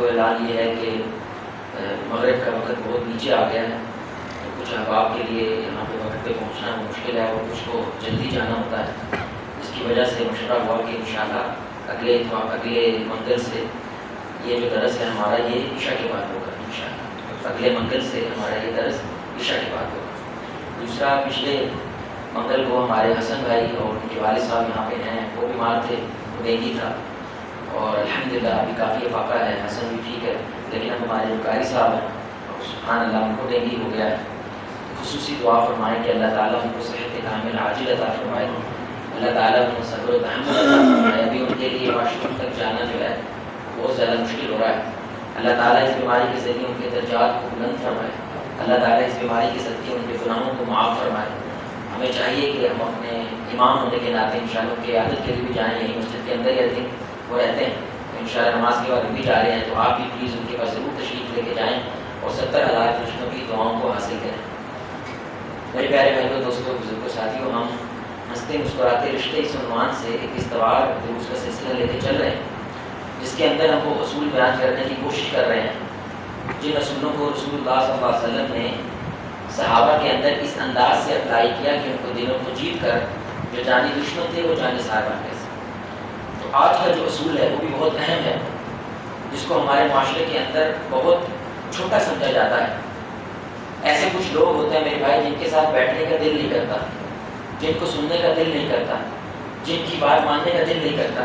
تو اعلان یہ ہے کہ مغرب کا وقت بہت نیچے آ گیا ہے، تو کچھ احباب کے لیے یہاں پہ وقت پہ پہنچنا مشکل ہے اور کچھ کو جلدی جانا ہوتا ہے، اس کی وجہ سے مشورہ ہوا کہ انشاءاللہ اگلے منگل سے یہ جو درس ہے ہمارا یہ عشاء کے بعد ہوگا انشاءاللہ، اگلے منگل سے ہمارا یہ درس عشاء کے بعد ہوگا۔ دوسرا، پچھلے منگل کو ہمارے حسن بھائی اور ان کے والد صاحب یہاں پہ ہیں، وہ بیمار تھے، وہ ڈینگی تھا، اور الحمدللہ ابھی کافی افاقہ ہے، حسن بھی ٹھیک ہے، لیکن اب ہمارے جو قاری صاحب ہیں سبحان اللہ ان کو ڈینگی ہو گیا ہے۔ خصوصی دعا فرمائیں کہ اللہ تعالیٰ ان کو صحت کامل عاجل عطا فرمائے، اللہ تعالیٰ ان کو صبر و تحمل عطا فرمائے۔ ابھی ان کے لیے واش روم تک جانا جو ہے بہت زیادہ مشکل ہو رہا ہے، اللہ تعالیٰ اس بیماری کے ذریعے ان کے درجات کو بلند فرمائے، اللہ تعالیٰ اس بیماری کے صدقے ان کے گناہوں کو معاف فرمائے۔ ہمیں چاہیے کہ ہم اپنے امام ہونے کے ناطے انشاءاللہ ان کی عادت کے لیے بھی جائیں، یہی مسجد کے اندر ہی وہ رہتے ہیں، انشاءاللہ نماز کے بعد بھی جا رہے ہیں، تو آپ بھی پلیز ان کے پاس ضرور تشریف لے کے جائیں اور 70,000 فرشتوں کی دعاؤں کو حاصل کریں۔ میرے پیارے بھائیوں، دوستوں، بزرگوں، ساتھیوں، ہم ہنستے مسکراتے رشتے اس عنوان سے ایک استوار دروس کا سلسلہ لے کے چل رہے ہیں، جس کے اندر ہم وہ اصول بیان کرنے کی کوشش کر رہے ہیں جن اصولوں کو رسول اللہ صلی اللہ علیہ وسلم نے صحابہ کے اندر اس انداز سے اپلائی کیا کہ ان کو دلوں کو جیت کر جو جانی دشمن تھے وہ جانی صاحب بن گئے۔ تو آج کا جو اصول ہے وہ بھی بہت اہم ہے، جس کو ہمارے معاشرے کے اندر بہت چھوٹا سمجھا جاتا ہے۔ ایسے کچھ لوگ ہوتے ہیں میرے بھائی جن کے ساتھ بیٹھنے کا دل نہیں کرتا، جن کو سننے کا دل نہیں کرتا، جن کی بات ماننے کا دل نہیں کرتا،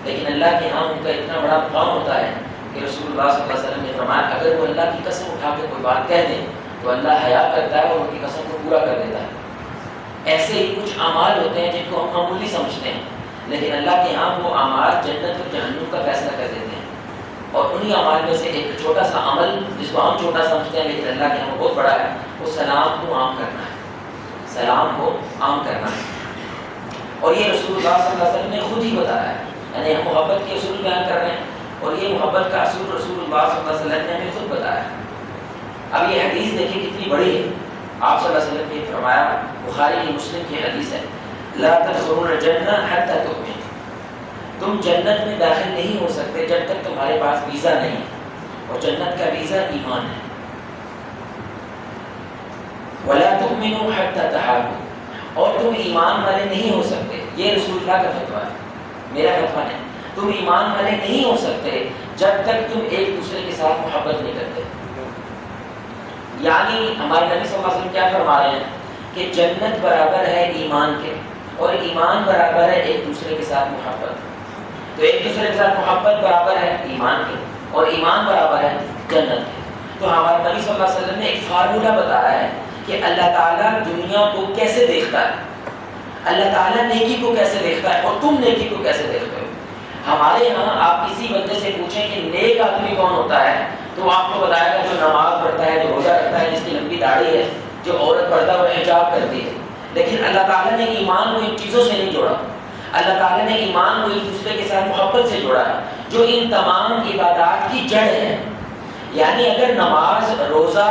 لیکن اللہ کے ہاں ان کا اتنا بڑا مقام ہوتا ہے کہ رسول اللہ صلی اللہ علیہ وسلم نے فرمایا اگر وہ اللہ کی قسم اٹھا کے کوئی بات کہہ دیں تو اللہ حیا کرتا ہے اور ان کی قسم کو پورا کر دیتا ہے۔ ایسے ہی کچھ اعمال ہوتے ہیں جن کو ہم معمولی سمجھتے ہیں، لیکن اللہ کے ہاں وہ اعمال جنت اور جہنم کا فیصلہ کر دیتے ہیں، اور انہی اعمال میں سے ایک چھوٹا سا عمل جس کو ہم چھوٹا سمجھتے ہیں لیکن اللہ کے ہاں بہت بڑا ہے، وہ سلام کو عام کرنا ہے، سلام کو عام کرنا ہے۔ اور یہ رسول اللہ صلی اللہ علیہ وسلم نے خود ہی بتایا ہے، یعنی ہم محبت کے اصول بیان کر رہے ہیں اور یہ محبت کا اصول رسول اللہ صلی اللہ علیہ وسلم نے ہمیں خود بتایا ہے۔ اب یہ حدیث دیکھیں کتنی بڑی ہے، آپ صلی اللہ علیہ وسلم نے فرمایا، بخاری کی مسلم کی حدیث ہے، لا تدخلون الجنہ حتی تؤمنوا، تم جنت میں داخل نہیں ہو سکتے جب تک تمہارے پاس ویزا نہیں، اور جنت کا ویزا ایمان ہے۔ ولا تؤمنوا حتی تحابوا، اور تم ایمان والے نہیں ہو سکتے، یہ رسول اللہ کا فتویٰ ہے، میرا فتویٰ نہیں، تم ایمان والے نہیں ہو سکتے جب تک تم ایک دوسرے کے ساتھ محبت نہیں کرتے۔ یعنی ہمارے نبی صلی اللہ علیہ وسلم کیا فرما رہے ہیں کہ جنت برابر ہے ایمان کے، اور ایمان برابر ہے ایک دوسرے کے ساتھ محبت، تو ایک دوسرے کے ساتھ محبت برابر ہے ایمان کے، اور ایمان برابر ہے جنت کے۔ تو ہمارے نبی صلی اللہ علیہ وسلم نے ایک فارمولہ بتایا ہے کہ اللہ تعالیٰ دنیا کو کیسے دیکھتا ہے، اللہ تعالیٰ نیکی کو کیسے دیکھتا ہے، اور تم نیکی کو کیسے دیکھتے ہو۔ ہمارے یہاں آپ کسی بندے سے پوچھیں کہ نیک آدمی کون ہوتا ہے تو وہ آپ کو بتائے گا جو نماز پڑھتا ہے، جو روزہ رکھتا ہے، جس کی لمبی داڑھی ہے، جو عورت پردہ اور حجاب کرتی ہے۔ لیکن اللہ تعالیٰ نے ایمان کو ان چیزوں سے نہیں جوڑا، اللہ تعالیٰ نے ایمان کو ایک دوسرے کے ساتھ محبت سے جوڑا ہے، جو ان تمام عبادات کی جڑ ہے۔ یعنی اگر نماز، روزہ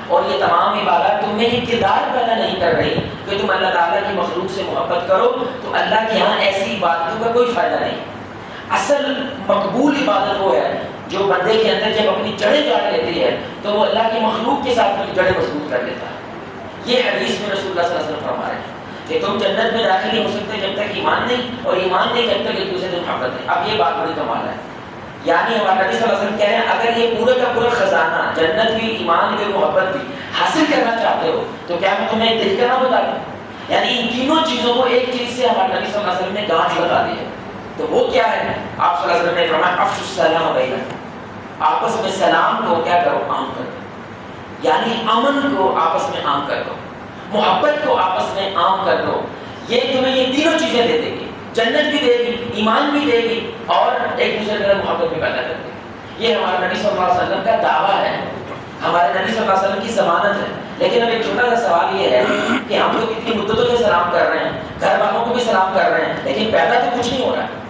اور یہ تمام عبادات تم میں یہ کردار پیدا نہیں کر رہی کہ تم اللہ تعالیٰ کی مخلوق سے محبت کرو، تو اللہ کے ہاں ایسی عبادتوں کا کوئی فائدہ نہیں۔ اصل مقبول عبادت وہ ہے جو بندے کے اندر جب اپنی جڑیں گاڑ لیتی ہے تو وہ اللہ کی مخلوق کے ساتھ اپنی جڑیں مضبوط کر لیتا ہے۔ یہ حدیث میں رسول اللہ صلی اللہ علیہ وسلم فرما رہے ہیں کہ تم جنت میں داخل نہیں ہو سکتے جب تک ایمان نہیں، اور ایمان نہیں جب تک ایک دوسرے سے محبت نہیں۔ اب یہ بات بڑی کمال ہے، یعنی ہمارے نبی صلی اللہ علیہ وسلم کہہ رہے ہیں اگر یہ پورے کا پورا خزانہ جنت بھی، ایمان بھی، محبت بھی حاصل کرنا چاہتے ہو تو کیا میں تمہیں ایک طریقہ نہ بتا دوں؟ یعنی ان تینوں چیزوں کو ایک چیز سے ہمارے نبی صلی اللہ علیہ وسلم نے گانٹھ لگا دی ہے، تو وہ کیا ہے؟ آپ صلی اللہ علیہ وسلم نے فرمایا افشوا السلام بینکم، آپس میں سلام کو کیا کرو؟ عام کرو، یعنی امن کو آپس میں عام کر دو، محبت کو آپس میں عام کر دو۔ یہ تمہیں یہ تینوں چیزیں دے دے گی، جنت بھی دے گی، ایمان بھی دے گی، اور ایک دوسرے کے ساتھ محبت بھی پیدا کر دے گی۔ یہ ہمارے نبی صلی اللہ علیہ وسلم کا دعویٰ ہے، ہمارے نبی صلی اللہ علیہ وسلم کی ضمانت ہے۔ لیکن اب ایک چھوٹا سا سوال یہ ہے کہ ہم لوگ اتنی مدتوں سے سلام کر رہے ہیں، گھر والوں کو بھی سلام کر رہے ہیں، لیکن پیدا تو کچھ نہیں ہو رہا ہے۔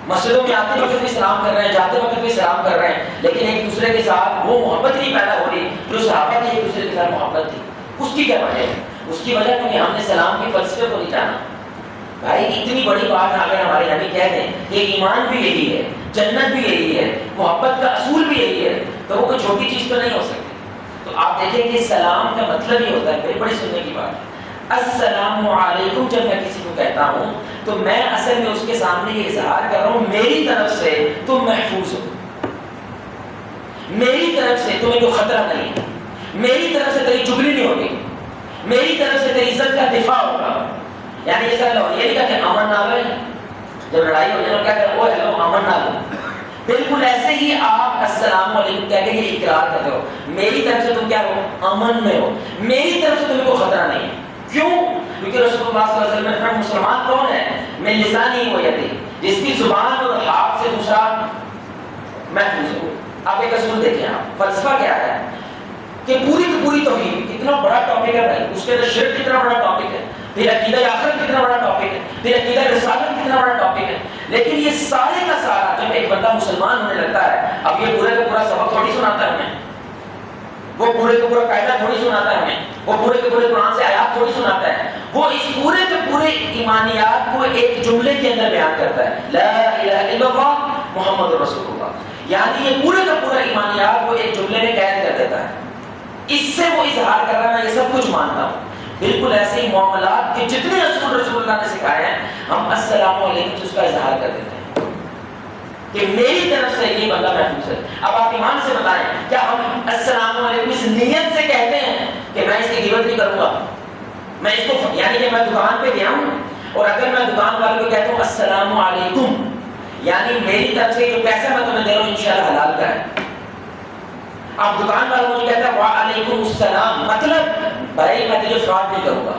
مسجدوں میں آتے وقت بھی سلام کر رہے ہیں، جاتے وقت بھی سلام کر رہے ہیں، لیکن ایک دوسرے کے ساتھ وہ محبت نہیں پیدا ہو رہی جو صحابہ کی ایک دوسرے کے ساتھ محبت تھی۔ اس کی کیا وجہ ہے؟ اس کی وجہ کیونکہ ہم نے سلام کے فلسفے کو نہیں جانا۔ بھائی اتنی بڑی بات اگر ہمارے نبی کہہ دیں کہ ایمان بھی یہی ہے، جنت بھی یہی ہے، محبت کا اصول بھی یہی ہے، تو وہ کوئی چھوٹی چیز تو نہیں ہو سکتی۔ تو آپ دیکھیں کہ سلام کا مطلب ہی ہوتا ہے، بڑی سننے کی بات ہے، السلام علیکم جب میں کسی کو کہتا ہوں تو میں اصل میں اس کے سامنے یہ اظہار کر رہا ہوں میری طرف سے تم محفوظ ہو، میری طرف سے تمہیں کوئی خطرہ نہیں ہے، میری طرف سے تیری چگلی نہیں ہوگی، میری طرف سے تیری عزت کا دفاع ہوگا۔ یعنی یہ سر یہ نہیں کہا کہ امن نہ لو، جب لڑائی ہو جائے تو کیا کہ وہ ہیلو امن نہ لو، بالکل ایسے ہی آپ السلام علیکم کہہ کے یہ اقرار کرتے ہو میری طرف سے تم کیا ہو، امن میں ہو، میری طرف سے تمہیں کوئی خطرہ نہیں ہے۔ کیوں؟ کیونکہ رسول اللہ صلی اللہ علیہ وسلم نے فرمایا مسلمان کون ہے؟ میں لسانی و یدی، جس کی زبان اور ہاتھ سے دوسرا محفوظ ہو۔ آپ ایک اصول دیکھیں، آپ فلسفہ کیا ہے کہ پوری کی پوری توحید کتنا بڑا ٹاپک ہے بھائی، اس کے اندر شرک کتنا بڑا ٹاپک ہے، پھر عقیدہ آخرت کتنا بڑا ٹاپک ہے، پھر عقیدہ رسالت کتنا بڑا ٹاپک ہے، لیکن یہ سارے کا سارا جب ایک بندہ مسلمان ہونے لگتا ہے، اب یہ پورے کا پورا سبق تھوڑی سناتا ہے ہمیں، وہ پورے کا پورا قاعدہ تھوڑی سناتا ہے ہمیں، وہ پورے کے پورے قرآن سے آیات تھوڑی سناتا ہے، وہ اس پورے کے پورے ایمانیات کو ایک جملے کے اندر بیان کرتا ہے، لا الہ الا اللہ محمد رسول اللہ، یعنی یہ پورے کا پورا ایمانیات وہ ایک جملے میں قید کر دیتا ہے، اس سے وہ اظہار کر رہا ہے میں یہ سب کچھ مانتا ہوں۔ بالکل ایسے ہی معاملات کے جتنے اصول رسول اللہ نے سکھائے ہیں ہم السلام علیکم سے اس کا اظہار کر دیتے ہیں کہ میری طرف سے یہ بندہ محفوظ ہے۔ اب آپ ایمان سے بتائیں کیا ہم السلام علیکم اس نیت سے کہتے ہیں کہ میں اس کی غیبت نہیں کروں گا، میں اس کو یعنی کہ میں دکان پہ گیا ہوں اور اگر میں دکان والے کو کہتا ہوں السلام علیکم، یعنی میری طرف سے جو پیسہ میں تمہیں دے رہا ہوں انشاءاللہ حلال کا ہے، آپ دکان والا مجھے کہتا ہے وعلیکم السلام، مطلب بھائی میں تجھے فراڈ نہیں کروں گا،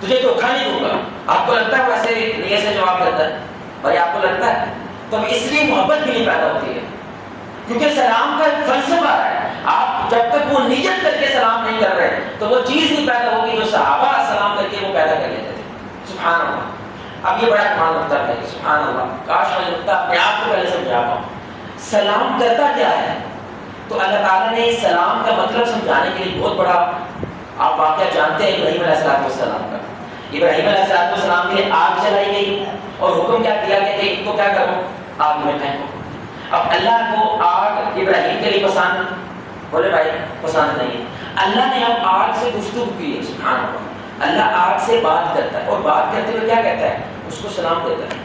تجھے دھوکہ نہیں دوں گا۔ آپ کو لگتا ہے ویسے نیت سے جواب کرتا ہے بھائی، آپ کو لگتا ہے تو اس لیے محبت بھی نہیں پیدا ہوتی ہے، کیونکہ سلام کا ایک فلسفہ ہے، آپ جب تک وہ نیت کر کے سلام نہیں کر رہے تو وہ چیز نہیں پیدا ہوگی جو صحابہ سلام کر کے وہ پیدا کر لیتے تھے۔ سبحان اللہ، اب یہ بڑا کمال نقطہ ہے، سبحان اللہ، کاش میں نقطہ اپنے آپ کو پہلے سمجھا پاؤں۔ سلام کرتا کیا ہے؟ تو اللہ تعالیٰ نے سلام کا مطلب سمجھانے کے لیے بہت بڑا، آپ واقعہ جانتے ہیں ابراہیم علیہ السلام کا، ابراہیم علیہ السلام کے لیے آگ جلائی گئی اور حکم کیا دیا گیا کہ ان کو کیا کرو، آگ میں پھینکو۔ اب اللہ کو آگ ابراہیم کے لیے پسند، بولے بھائی پسند نہیں ہے، اللہ نے اب آگ سے گفتگو کی ہے، سبحان اللہ، اللہ آگ سے بات کرتا ہے اور بات کرتے ہوئے کیا کہتا ہے، اس کو سلام دیتا ہے،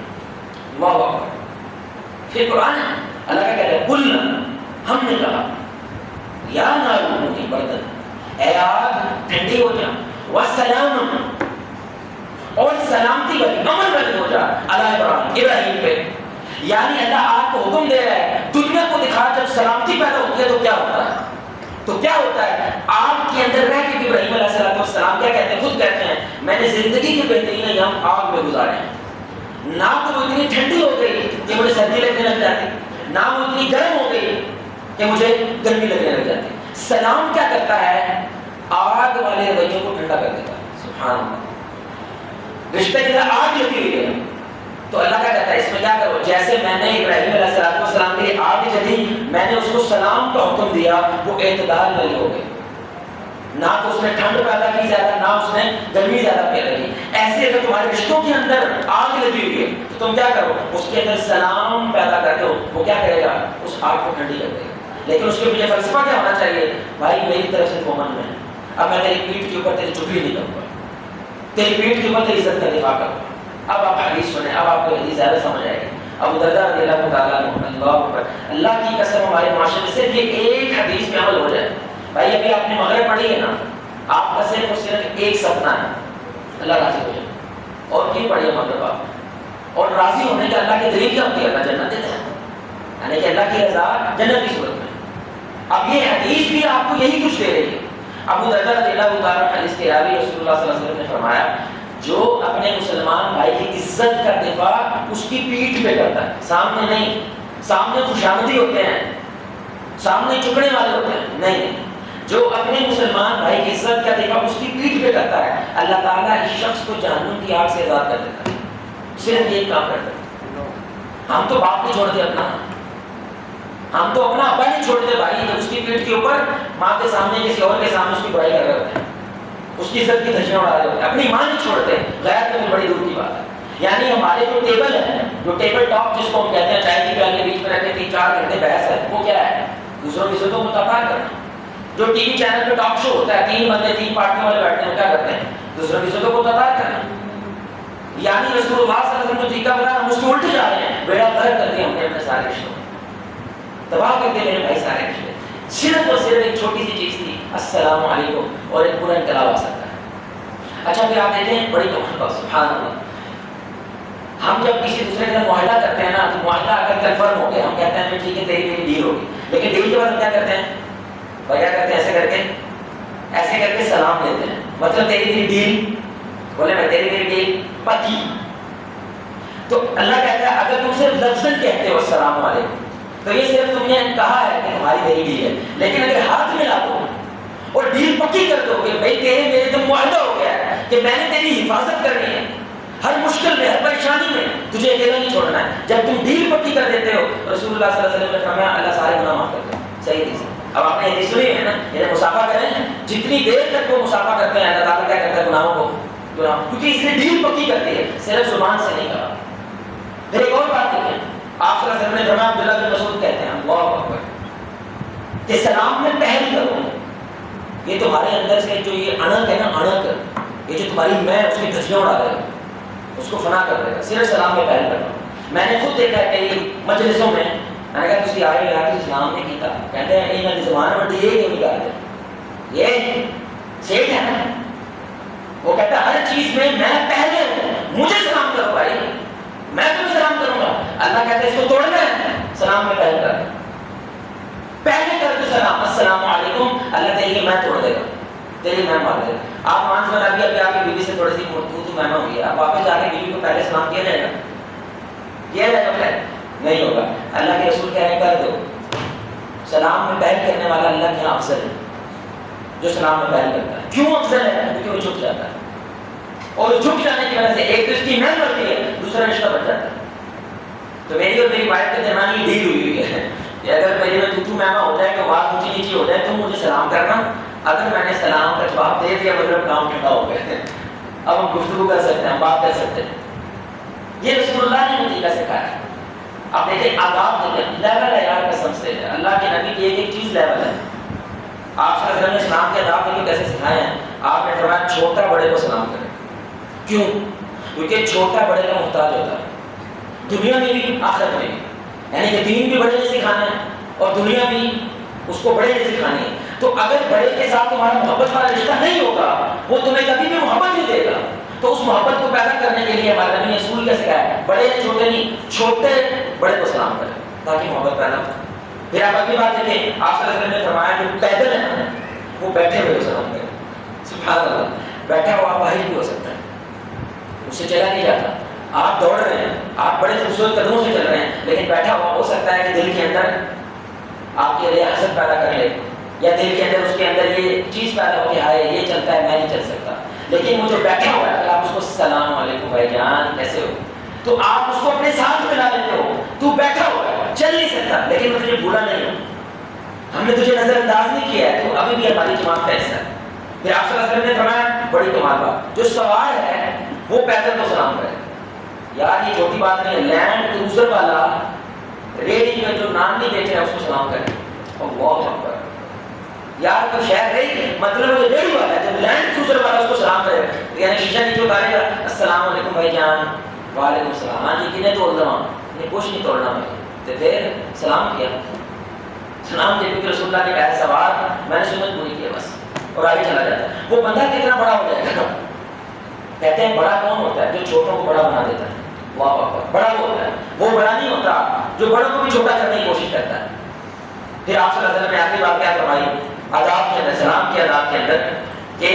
اللہ اکبر۔ پھر قرآن اللہ کا کہتا ہے قلنا، ہم نے کہا یا نار کونی بردن، اے آگ ٹھنڈی ہو جا، والسلام، اور سلامتی والی امن والی ہو جا علی ابراہیم پہ، یعنی اللہ آگ کو حکم دے رہا ہے دنیا کو دکھا جب سلامتی پیدا ہوتی ہے تو کیا ہوتا ہے، تو کیا ہوتا ہے، آگ کے اندر رہ کے ابراہیم علیہ السلام کیا کہتے ہیں، خود کہتے ہیں میں نے زندگی کے بہترین ایام آگ میں گزارے ہیں، نہ تو وہ اتنی ٹھنڈی ہو گئی کہ مجھے سردی لگنے لگ جاتی، نہ وہ اتنی گرم ہو گئی کہ مجھے گرمی لگنے لگ جاتی۔ سلام کیا کرتا ہے، آگ والے رویوں کو ٹھنڈا کر دیتا ہے، سبحان اللہ، رشتے کے اندر آگ لگی ہوئی ہے تو اللہ کیا کہتا ہے اس میں کیا کرو، جیسے میں نے ابراہیم علیہ السلام کے لیے آگ جلی، میں نے اس کو سلام کا حکم دیا، وہ اعتدال والی ہو گئی، نہ تو اس نے ٹھنڈ پیدا کی زیادہ، نہ اس نے گرمی زیادہ پیدا کی۔ ایسے اگر تمہارے رشتوں کے اندر آگ لگی ہوئی ہے تو تم کیا کرو، اس کے اندر سلام پیدا کر دو، وہ کیا کرے گا، اس آگ کو ٹھنڈی کر دے گا۔ لیکن اس کے پیچھے فلسفہ کیا ہونا چاہیے، بھائی میری طرف سے تو امن میں ہے، اب میں تیری پیٹھ کے اوپر تیری چگلی نہیں کروں گا، تیری پیٹھ کے اوپر تیری عزت کا دفاع کروں گا۔ اب آپ حدیث سنیں، اب آپ کو حدیث زیادہ سمجھ آئے گی۔ ابو درداء رضی اللہ تعالیٰ عنہ، اللہ اکبر، اللہ کی قسم ہمارے معاشرے میں صرف یہ ایک حدیث میں عمل ہو جائے، بھائی ابھی آپ نے مغرب پڑھی ہے نا، آپ کا صرف اور صرف ایک سپنا ہے، اللہ راضی ہو جائے، اور کیوں پڑھی ہے مغرب آپ، اور راضی ہونے کا اللہ کی دلیل کیا ہوتی ہے، اللہ جنت دیتا ہے، یعنی کہ اللہ کی رضا جنت کی صورت میں۔ اب یہ حدیث بھی آپ کو یہی کچھ دے رہی ہے۔ ابو درداء رضی اللہ تعالیٰ عنہ حدیث کے راوی رسول اللہ صلی اللہ علیہ وسلم نے فرمایا جو اپنے مسلمان بھائی کی عزت کا دفاع اس کی پیٹھ پہ کرتا ہے، سامنے نہیں، سامنے خوشامدی ہوتے ہیں، سامنے چکنے والے ہوتے ہیں، نہیں، جو اپنے مسلمان بھائی کی عزت کا دفاع اس کی پیٹھ پہ کرتا ہے، اللہ تعالیٰ اس شخص کو جہنم کی آگ سے آزاد کر دیتا ہے، صرف ایک کام کرتا ہے۔ ہم تو باپ نہیں چھوڑتے اپنا، ہم تو اپنا ابا نہیں چھوڑتے بھائی، جب اس کی پیٹھ کے اوپر ماں کے سامنے کسی اور کے سامنے اس کی برائی کر رہے ہوتے ہیں، اس کی عزت کی دھجیاں اڑا رہے ہوتے ہیں، اپنی ماں نہیں چھوڑتے، غیر تو بڑی دور کی بات ہے۔ یعنی ہمارے جو ٹیبل ہے، جو ٹیبل ٹاک جس کو ہم کہتے ہیں، چائے کی پیالے کے بیچ میں رکھ کے 3-4 گھنٹے بحث ہے، وہ کیا ہے؟ دوسروں کی عزتوں کو تباہ کرنا. جو ٹی وی چینل پہ ٹاک شو ہوتا ہے، 3 بندے 3 پارٹیوں والے بیٹھتے ہیں، کیا کرتے ہیں؟ دوسروں کی عزتوں کو تباہ کرنا. یعنی رسول اللہ صلی اللہ علیہ وسلم کو طریقہ بنا، ہم اس کے الٹ جا رہے ہیں. بیڑا غرق کر دیا ہم نے اپنے سارے رشتوں، تباہ کر دیا میرے بھائی سارے رشتے. صرف اور صرف ایک چھوٹی سی چیز تھی، السلام علیکم، اور ایک پورا انقلاب آ سکتا ہے. اچھا پھر آپ دیکھیں بڑی تو سبحان اللہ، ہم جب کسی دوسرے کے ساتھ معاہدہ کرتے ہیں نا، تو معاہدہ اگر کنفرم ہو گیا، ہم کہتے ہیں ٹھیک ہے تیری میری ڈیل ہوگی. لیکن ڈیل کے بعد ہم کیا کرتے ہیں؟ کیا کرتے ہیں؟ ایسے کر کے سلام دیتے ہیں. مطلب تیری میری ڈیل، بولے میں تیری میری ڈیل پکی. تو اللہ کہتا ہے اگر تم صرف لفظاً کہتے ہو السلام علیکم، تو یہ صرف تم نے کہا ہے کہ تمہاری میری ڈیل ہے. لیکن اگر ہاتھ ملا دو اور ڈیل پکی کر دو کہ بھائی تیرے میرے تو معاہدہ ہو گیا ہے کہ میں نے تیری حفاظت کرنی ہے، ہر مشکل میں، ہر پریشانی میں تجھے اکیلا نہیں چھوڑنا ہے. جب تم ڈیل پکی کر دیتے ہو، رسول اللہ صلی اللہ علیہ وسلم نے فرمایا اللہ سارے گناہ معاف کرتا ہے. صحیح نہیں. اب آپ نے یہ سنی ہے نا، یہ مسافہ کریں، جتنی دیر تک وہ مسافہ کرتے ہیں اللہ تعالیٰ کیا کرتا ہے؟ گناہوں کو کیونکہ اس نے ڈیل پکی کرتی ہے، صرف زبان سے نہیں کہا. پھر ایک اور بات دیکھیں، آپ صلی اللہ علیہ وسلم نے فرمایا، عبداللہ بن مسعود کہتے ہیں اللہ اکبر، کہ سلام میں پہل کرو. یہ تمہارے اندر سے جو یہ اڑک ہے نا، اڑک، یہ جو تمہاری میں اس کی دھجیاں اڑا رہے گا، اس کو فنا کر دے گا. صرف سلام میں پہل کرنا. میں نے خود دیکھا ہے کئی مجلسوں میں نے کہا تھی آئے یار تھی سلام نہیں کیتا، کہتے ہیں انہوں نے زبان بڑی یہ کیوں نہیں کرتے؟ یہ سیٹ ہے نا. وہ کہتا ہے ہر چیز میں پہلے ہوں، مجھے سلام کرو بھائی، میں تمہیں سلام کروں گا. اللہ کہتا ہے اس کو توڑنا ہے، سلام میں پہل کر، پہلے کر دو سلام السلام علیکم. اللہ تیری میں توڑ دے گا، تیری میں مار دے گا. آپ مان سمجھ ابھی آپ کی بیوی سے تھوڑی سی تو میں ہوئی ہے، آپ واپس جا کے بیوی کو پہلے سلام کیا جائے گا؟ کیا جائے گا؟ نہیں ہوگا. اللہ کے رسول کہہ رہے ہیں کر دو. سلام میں پہل کرنے والا اللہ کے یہاں افضل ہے، جو سلام میں پہل کرتا ہے. کیوں افضل ہے؟ کیونکہ وہ جھک جاتا ہے، اور جھک جانے کی وجہ سے ایک تو اس کی محنت ہوتی ہے، دوسرا رشتہ بچ جاتا ہے. تو میری اور میری وائف کے درمیان یہ ڈیل ہوئی ہے کہ اگر میری میں تو مہما ہو جائے تو بات اونچی نیچی ہو جائے، تم مجھے سلام کرنا. اگر میں نے سلام کا جواب دے دیا مطلب کام ٹھنڈا ہو گیا، اب ہم گفتگو کر سکتے ہیں، ہم بات کر سکتے ہیں. یہ رسول اللہ نے مجھے سکھایا ہے. آپ دیکھیں آداب دیکھیں، لیول ہے یار قسم سے، اللہ کے نبی کی ایک چیز لیول ہے. آپ صلی اللہ علیہ وسلم نے اسلام کے آداب دیکھیں کیسے سکھائے ہیں. آپ نے فرمایا چھوٹا بڑے کو سلام کرے. کیوں؟ کیونکہ چھوٹا بڑے کا محتاج ہوتا ہے، دنیا میں بھی آخرت میں بھی. یعنی کہ دین بھی بڑے نے سکھانا ہے اور دنیا بھی اس کو بڑے نے سکھانی ہے. تو اگر بڑے کے ساتھ تمہارا محبت والا رشتہ نہیں ہوگا، وہ تمہیں کبھی بھی محبت نہیں دے گا. تو اس محبت کو پیدا کرنے کے لیے ہمارے نبی نے اصول کیا سکھایا ہے؟ بڑے نے چھوٹے نہیں، چھوٹے بڑے کو سلام کریں تاکہ محبت پیدا ہو. پھر آپ اگلی بات دیکھیں، آپ صلی اللہ علیہ وسلم نے فرمایا جو پیدل ہے نا وہ بیٹھے ہوئے سلام کریں. سبحان اللہ، بیٹھا ہوا باہر بھی ہو سکتا ہے، اس سے چلا نہیں جاتا. آپ دوڑ رہے ہیں، آپ بڑے خوبصورت قدموں سے چل رہے ہیں، لیکن بیٹھا ہوا ہو سکتا ہے کہ دل کے اندر آپ کے لیے حسد پیدا کر لے، یا دل کے اندر اس کے اندر یہ چیز پیدا ہو کہ ہائے یہ چلتا ہے میں نہیں چل سکتا. لیکن وہ جو بیٹھا ہوا ہے اگر آپ اس کو السلام علیکم بھائی جان کیسے ہو، تو آپ اس کو اپنے ساتھ ملا لیتے ہو. تو بیٹھا ہوا ہے، چل نہیں سکتا، لیکن میں تجھے بھولا نہیں ہوں، ہم نے تجھے نظر انداز نہیں کیا ہے، تو ابھی بھی ہماری جماعت کا حصہ ہے. پھر آپ صلی اللہ علیہ وسلم نے فرمایا بڑی کمال بات، جو سوار ہے وہ پیدل کو سلام کرے. یار یہ چھوٹی بات نہیں ہے، لینڈ کروزر والا ریڈی میں جو نان نہیں بیچ رہا ہے اس کو سلام کرے. اللہ اکبر. یار تو شہر رہی مطلب وہ ریڈی والا ہے، جب لینڈ کروزر والا اس کو سلام کرے یعنی شیشہ نیچے اتارے گا، السلام علیکم بھائی جان. وعلیکم السلام. ہاں جی کنے توڑ دوں نہیں کچھ نہیں توڑنا میں. تو پھر سلام کیا، سلام کیا کیونکہ رسول اللہ نے کہا سوار، میں نے سنت پوری کیا بس اور آگے چلا جاتا ہے. وہ بندہ کتنا بڑا ہو جائے گا. کہتے ہیں بڑا کون ہوتا ہے؟ جو چھوٹوں کو بڑا بنا دیتا ہے. واہ واہ، بڑا وہ ہوتا ہے، وہ بڑا نہیں ہوتا جو بڑوں کو بھی چھوٹا کرنے کی کوشش کرتا ہے. پھر آپ صلی اللہ علیہ وسلم نے آخری بات کیا فرمائی آداب کے اندر، سلام کے آداب کے اندر، کہ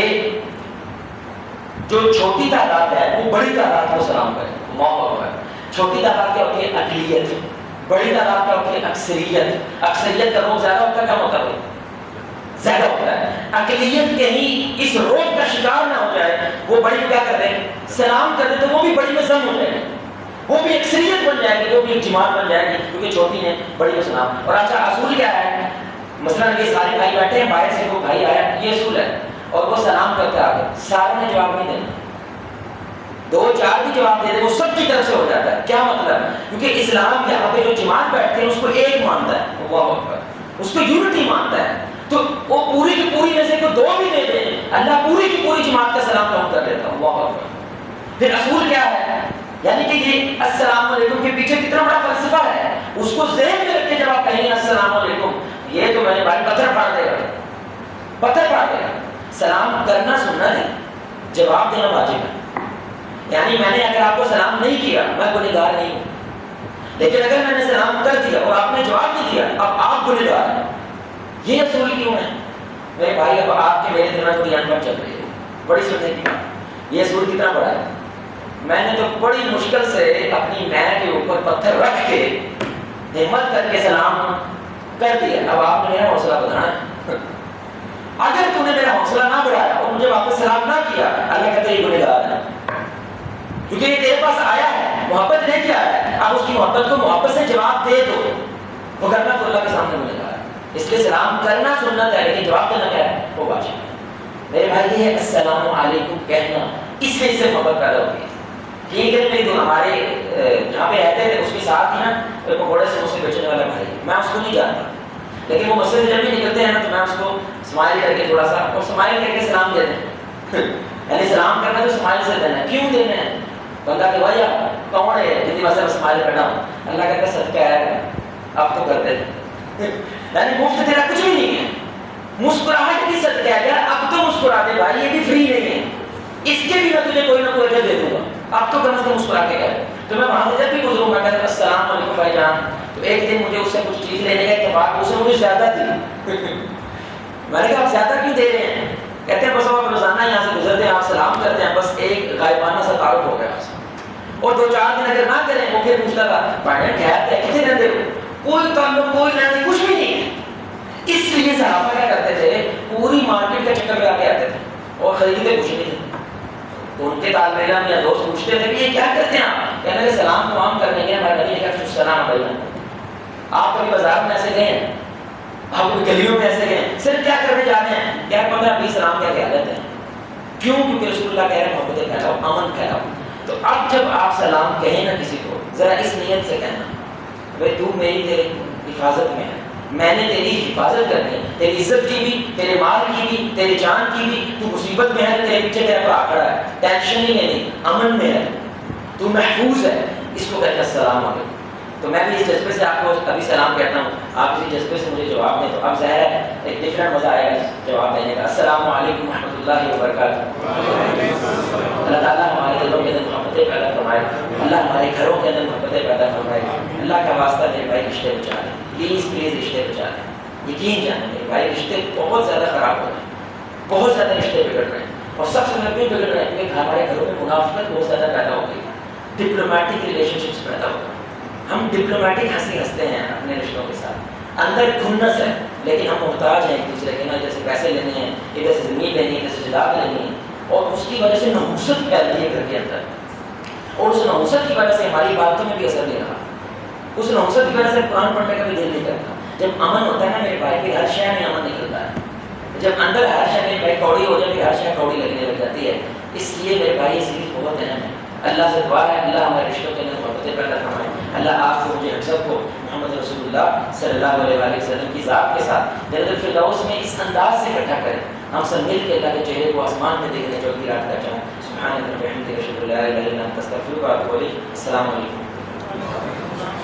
جو چھوٹی تعداد ہے وہ بڑی تعداد کو سلام کرے. اللہ اکبر. چھوٹی تعداد کیا ہوتی ہے؟ اقلیت. بڑی تعداد کیا ہوتی ہے؟ اکثریت. اکثریت کا روگ زیادہ ہوتا ہے کم ہوتا ہے؟ زیادہ ہوتا ہے. اقلیت کہیں اس روگ کا شکار نہ ہو جائے، وہ بڑی کیا کر دیں؟ سلام کر دیں، تو وہ بھی بڑی میں ضم ہو جائے گی، وہ بھی اکثریت بن جائے گی، وہ بھی ایک جماعت بن جائے گی، کیونکہ چھوٹی نے بڑی کو سلام. اور اچھا اصول کیا ہے؟ مثلا یہ سارے بھائی بیٹھے ہیں، باہر سے کوئی بھائی آیا، یہ اصول ہے، اور وہ سلام کرتے آگے، سارے نے جواب نہیں دینا. دو چار بھی جواب دے دے وہ سب کی طرف سے ہو جاتا ہے. کیا مطلب؟ کیونکہ اسلام یہاں پہ جو جماعت بیٹھتے ہیں اس کو ایک مانتا ہے, اللہ اکبر, اس کو یونٹی مانتا ہے. تو وہ پوری کی پوری میں سے کوئی دو بھی دے دے, اللہ پوری کی پوری جماعت کا سلام کاؤنٹ کر لیتا ہے. اللہ اکبر. پھر اصول کیا ہے؟ یعنی کہ یہ السلام علیکم کے پیچھے کتنا بڑا فلسفہ ہے, اس کو ذہن میں رکھ کے جب آپ کہیں گے السلام علیکم, یہ تو میں نے بھائی پتھر پھاڑ دے گا, پتھر پھاڑ دے گا. سلام کرنا سننا ہے, جواب دینا واجب ہے. یعنی میں نے اگر آپ کو سلام نہیں کیا میں گنہگار نہیں ہوں, لیکن اگر میں نے سلام کر دیا اور آپ نے جواب نہیں دیا اب آپ گنہگار ہیں. یہ اصول کیوں ہے میرے بھائی؟ اب آپ کے میرے دماغ میں دھیان پر چل رہی ہے, بڑی سننے کی بات. یہ اصول کتنا بڑا ہے؟ میں نے تو بڑی مشکل سے اپنی ماں کے اوپر پتھر رکھ کے ہمت کر کے سلام کر دیا. اب آپ نے میرا حوصلہ بڑھانا ہے. اگر تم نے میرا حوصلہ نہ بڑھایا اور مجھے واپس سلام نہ کیا, اللہ کہتے یہ گنہگار ہے, کیونکہ یہ تیرے پاس آیا ہے, محبت لے کے آیا ہے. اب اس کی محبت کو محبت سے جواب دے دو, وہ کرنا تو اللہ کے سامنے گنہگار ہے. اس لیے سلام کرنا سنت ہے, لیکن جواب دینا کیا ہے؟ وہ واجب ہے. میرے بھائی یہ ہے السلام علیکم کہنا, اس میں سے محبت پیدا ہوتی ہے. ٹھیک ہے, میری دو ہمارے جہاں پہ رہتے تھے اس کے ساتھ ہی نا پکوڑے سے اسے بیچنے والا بھائی, میں اس کو نہیں جانتا, لیکن وہ مسجد سے جب بھی نکلتے ہیں نا تو میں اس کو اسمائل کر کے تھوڑا سا, اور اسمائل کر کے سلام دیتے ہیں. یعنی سلام کرنا تو اسمائل سے دینا ہے. کیوں دینا ہے؟ بندہ کہ بھائی آپ کون ہے جتنی واسطے میں اسمائل کرنا ہوں. اللہ کہتا ہے صدقہ ہے, آپ تو کرتے ہیں. یعنی مفت تیرا کچھ بھی نہیں ہے, مسکراہٹ بھی صدقہ ہے. اب تو مسکرا دے بھائی, یہ بھی فری نہیں ہے, اس کے بھی میں تجھے کوئی نہ کوئی اجر دے دوں گا. اب تو کم از کم مسکرا کے کہہ. تو میں وہاں سے جب بھی گزروں گا کہتا ہوں السلام علیکم بھائی جان, تو ایک دن مجھے اس سے کچھ چیز لینے کا اتفاق, اس نے مجھے زیادہ دی. میں نے کہا آپ زیادہ کیوں دے رہے ہیں؟ کہتے ہیں بس آپ روزانہ یہاں سے گزرتے ہیں, آپ سلام کرتے ہیں, بس ایک غائبانہ سا تعارف ہو گیا آپ سے, اور دو چار دن اگر نہ کریں وہ پھر پوچھتا تھا بھائی جان خیر ہے کتنے رہتے ہو, کوئی تعلق کوئی لینا کچھ بھی نہیں ہے. اس لیے صحابہ کیا کرتے تھے, پوری مارکیٹ کا چکر لگا کے آتے تھے اور خریدتے کچھ نہیں تھے. ان کے طالب علم یا دوست پوچھتے تھے کہ یہ کیا کرتے ہیں آپ؟ کہنے لگے سلام تمام کرنے کے ہمارے نبی نے کہا السلام علیکم. آپ کبھی بازار میں ایسے گئے ہیں, آپ کبھی گلیوں میں ایسے گئے ہیں, صرف کیا کرنے جا رہے ہیں کیا 15-20 سلام کر کے آ جاتے ہیں. کیوں؟ کیونکہ رسول اللہ کہہ رہے ہیں محبت پھیلاؤ, امن پھیلاؤ. تو اب جب آپ سلام کہیں نا کسی کو, ذرا اس نیت سے کہنا بھائی تو میری تیری حفاظت میں ہے, میں نے تیری حفاظت کرنی ہے, تیری عزت کی بھی, تیرے مال کی بھی, تیری جان کی بھی. تو مصیبت میں ہے, تیرے پیچھے تیرا بھرا کھڑا ہے, ٹینشن ہی میں نہیں, امن میں ہے, تو محفوظ ہے. اس کو کہتے ہیں السلام علیکم. تو میں بھی اس جذبے سے آپ کو ابھی سلام کہتا ہوں, آپ اسی جذبے سے مجھے جواب دیں. تو اب ظاہر ہے ایک ڈفرینٹ مزہ آئے گا جواب دینے کا. السلام علیکم ورحمۃ اللہ وبرکاتہ. اللہ تعالیٰ ہمارے دلوں کے اندر محبتیں پیدا فرمائے, اللہ ہمارے گھروں کے اندر محبتیں پیدا فرمائے. اللہ کا واسطہ میرے بھائی رشتے بچا لیں, پلیز پلیز رشتے بچا لیں. یقین جانیں میرے بھائی رشتے بہت زیادہ خراب ہو رہے ہیں, بہت زیادہ رشتے بگڑ رہے ہیں. اور سب سے زیادہ بگڑ رہے ہیں کیونکہ ہمارے گھروں میں منافقت بہت زیادہ پیدا ہو گئی, ڈپلومیٹک ریلیشن شپس پیدا ہو گئے. ہم ڈپلومیٹک ہنسی ہنستے ہیں اپنے رشتوں کے ساتھ, اندر کھنس ہے, لیکن ہم محتاج ہیں ایک دوسرے کے نا, جیسے پیسے لینے ہیں, ادھر سے زمین لینی ہے, ادھر سے جداد لینی ہے, اور اس کی وجہ سے نحوست پھیلتی ہے گھر کے اندر, اور اس نحوست کی وجہ سے ہماری باتوں میں بھی اثر نہیں رہا. اس نحوست کی وجہ سے قرآن پڑھنے کا بھی دل نہیں کرتا. جب امن ہوتا ہے نا میرے بھائی کہ ہر شے میں امن نکلتا ہے, جب اندر ہر شے میں بھائی کوڑی ہو جائے, ہر شے کوڑی لگنے لگ جاتی ہے. اس لیے میرے بھائی یہ سیریز بہت اہم ہے. اللہ سے دعا ہے اللہ ہمارے رشتوں کے اندر محبتیں پیدا فرمائے. اللہ آپ کو مجھے ہم سب کو محمد رسول اللہ صلی اللہ علیہ وآلہ وسلم کی ذات کے ساتھ جنت الفردوس میں اس انداز سے اکٹھا کریں, ہم سب مل کے اللہ کے چہرے کو آسمان میں دیکھنے جو کی رات کا چاہوں. سبحانک رب العزت اشہد ان لا الہ الا انت استغفرک و اتوب الیک. السلام علیکم.